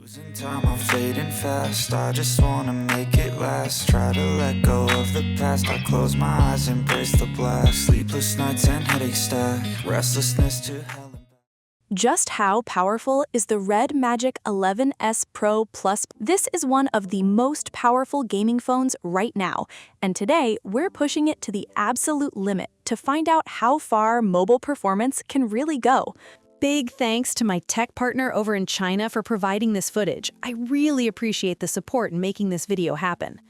Losing time, I'm fading fast. I just wanna make it last. Try to let go of the past. I close my eyes, embrace the blast. Sleepless nights and headache stack. Restlessness to hell and back. Just how powerful is the Red Magic 11S Pro Plus? This is one of the most powerful gaming phones right now, and today we're pushing it to the absolute limit to find out how far mobile performance can really go. Big thanks to my tech partner over in China for providing this footage. I really appreciate the support in making this video happen.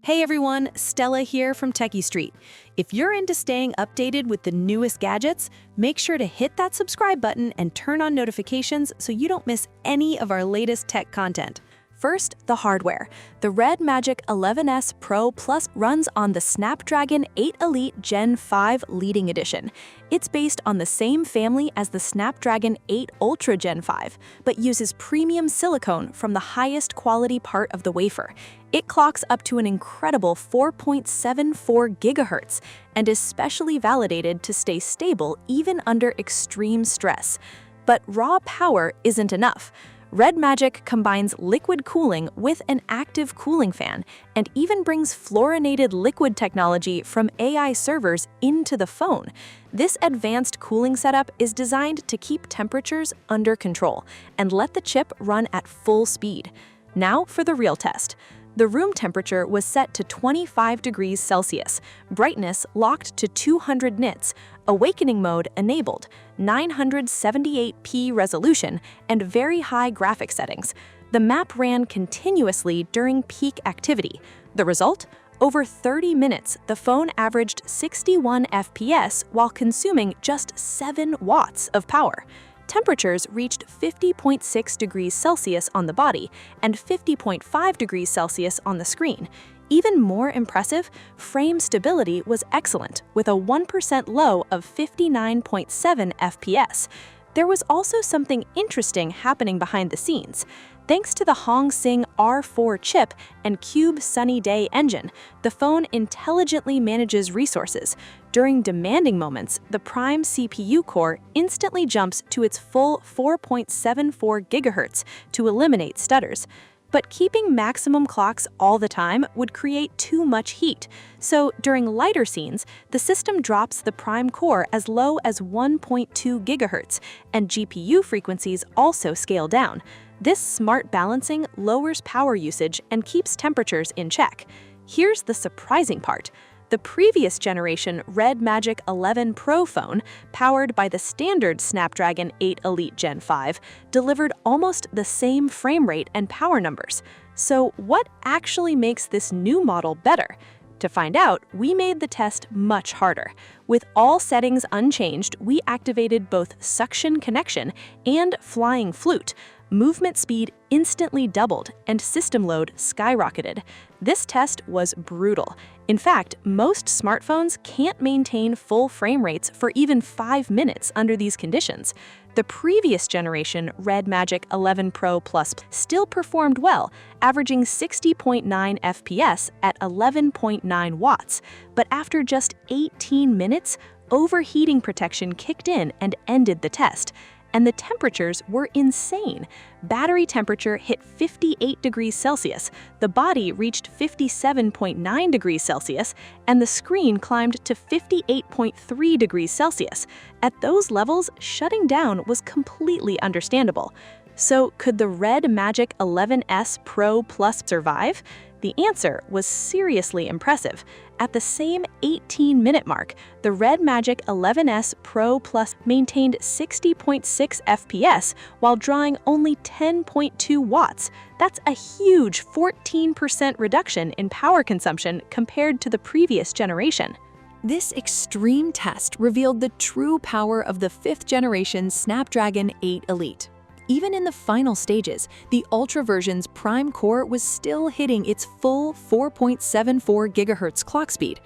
Hey everyone, Stella here from techiestreet. If you're into staying updated with the newest gadgets, make sure to hit that subscribe button and turn on notifications so you don't miss any of our latest tech content. First, the hardware. The Red Magic 11S Pro Plus runs on the Snapdragon 8 Elite Gen 5 Leading Edition. It's based on the same family as the Snapdragon 8 Ultra Gen 5, but uses premium silicone from the highest quality part of the wafer. It clocks up to an incredible 4.74 GHz and is specially validated to stay stable even under extreme stress. But raw power isn't enough. Red Magic combines liquid cooling with an active cooling fan and even brings fluorinated liquid technology from AI servers into the phone. This advanced cooling setup is designed to keep temperatures under control and let the chip run at full speed. Now for the real test. The room temperature was set to 25 degrees Celsius, brightness locked to 200 nits, awakening mode enabled, 978p resolution, and very high graphic settings. The map ran continuously during peak activity. The result? Over 30 minutes, the phone averaged 61 FPS while consuming just 7 watts of power. Temperatures reached 50.6 degrees Celsius on the body and 50.5 degrees Celsius on the screen. Even more impressive, frame stability was excellent, with a 1% low of 59.7 FPS. There was also something interesting happening behind the scenes. Thanks to the Hongsing R4 chip and Cube Sunny Day engine, the phone intelligently manages resources. During demanding moments, the Prime CPU core instantly jumps to its full 4.74 GHz to eliminate stutters. But keeping maximum clocks all the time would create too much heat. So during lighter scenes, the system drops the Prime core as low as 1.2 GHz, and GPU frequencies also scale down. This smart balancing lowers power usage and keeps temperatures in check. Here's the surprising part. The previous generation Red Magic 11 Pro phone, powered by the standard Snapdragon 8 Elite Gen 5, delivered almost the same frame rate and power numbers. So what actually makes this new model better? To find out, we made the test much harder. With all settings unchanged, we activated both suction connection and flying flute. Movement speed instantly doubled and system load skyrocketed. This test was brutal. In fact, most smartphones can't maintain full frame rates for even 5 minutes under these conditions. The previous generation Red Magic 11 Pro Plus still performed well, averaging 60.9 FPS at 11.9 watts. But after just 18 minutes, overheating protection kicked in and ended the test. And the temperatures were insane. Battery temperature hit 58 degrees Celsius, the body reached 57.9 degrees Celsius, and the screen climbed to 58.3 degrees Celsius. At those levels, shutting down was completely understandable. So could the Red Magic 11S Pro Plus survive? The answer was seriously impressive. At the same 18-minute mark, the Red Magic 11S Pro Plus maintained 60.6 FPS while drawing only 10.2 watts. That's a huge 14% reduction in power consumption compared to the previous generation. This extreme test revealed the true power of the 5th generation Snapdragon 8 Elite. Even in the final stages, the Ultra version's Prime core was still hitting its full 4.74 GHz clock speed.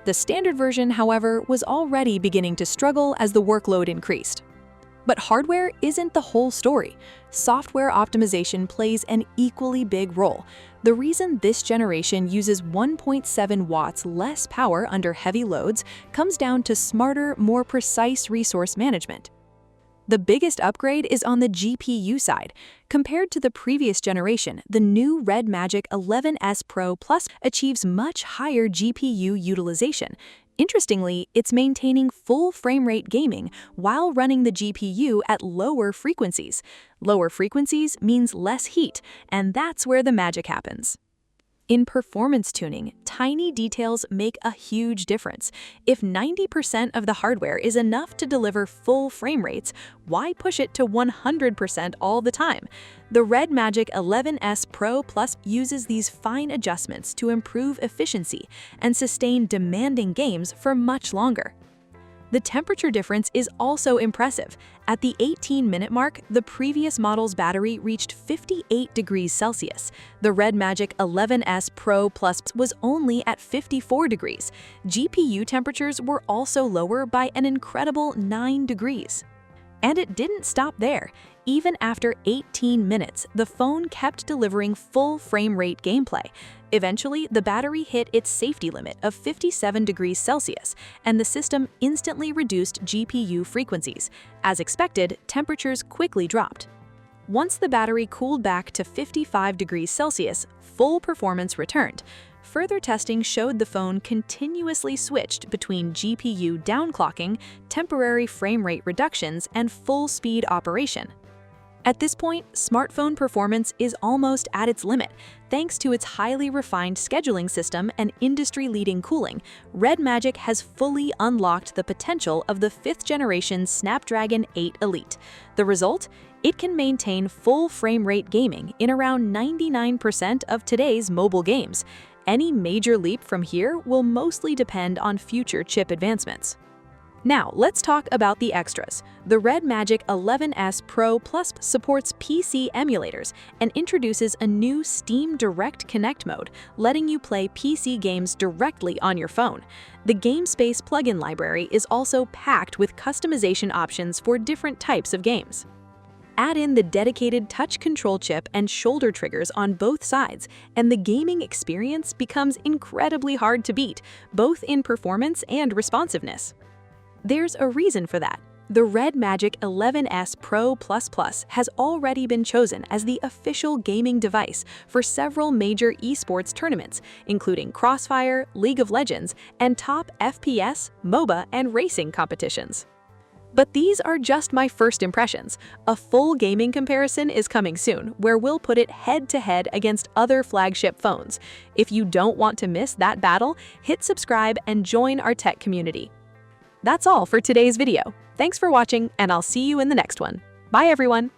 The standard version, however, was already beginning to struggle as the workload increased. But hardware isn't the whole story. Software optimization plays an equally big role. The reason this generation uses 1.7 watts less power under heavy loads comes down to smarter, more precise resource management. The biggest upgrade is on the GPU side. Compared to the previous generation, the new Red Magic 11S Pro Plus achieves much higher GPU utilization. Interestingly, it's maintaining full frame rate gaming while running the GPU at lower frequencies. Lower frequencies means less heat, and that's where the magic happens. In performance tuning, tiny details make a huge difference. If 90% of the hardware is enough to deliver full frame rates, why push it to 100% all the time? The Red Magic 11S Pro Plus uses these fine adjustments to improve efficiency and sustain demanding games for much longer. The temperature difference is also impressive. At the 18-minute mark, the previous model's battery reached 58 degrees Celsius. The Red Magic 11S Pro Plus was only at 54 degrees. GPU temperatures were also lower by an incredible 9 degrees. And it didn't stop there. Even after 18 minutes, the phone kept delivering full frame rate gameplay. Eventually, the battery hit its safety limit of 57 degrees Celsius, and the system instantly reduced GPU frequencies. As expected, temperatures quickly dropped. Once the battery cooled back to 55 degrees Celsius, full performance returned. Further testing showed the phone continuously switched between GPU downclocking, temporary frame rate reductions, and full-speed operation. At this point, smartphone performance is almost at its limit. Thanks to its highly refined scheduling system and industry-leading cooling, Red Magic has fully unlocked the potential of the 5th-generation Snapdragon 8 Elite. The result? It can maintain full frame rate gaming in around 99% of today's mobile games. Any major leap from here will mostly depend on future chip advancements. Now, let's talk about the extras. The Red Magic 11S Pro Plus supports PC emulators and introduces a new Steam Direct Connect mode, letting you play PC games directly on your phone. The GameSpace plugin library is also packed with customization options for different types of games. Add in the dedicated touch control chip and shoulder triggers on both sides, and the gaming experience becomes incredibly hard to beat, both in performance and responsiveness. There's a reason for that. The Red Magic 11S Pro Plus Plus has already been chosen as the official gaming device for several major esports tournaments, including Crossfire, League of Legends, and top FPS, MOBA, and racing competitions. But these are just my first impressions. A full gaming comparison is coming soon, where we'll put it head-to-head against other flagship phones. If you don't want to miss that battle, hit subscribe and join our tech community. That's all for today's video. Thanks for watching, and I'll see you in the next one. Bye, everyone!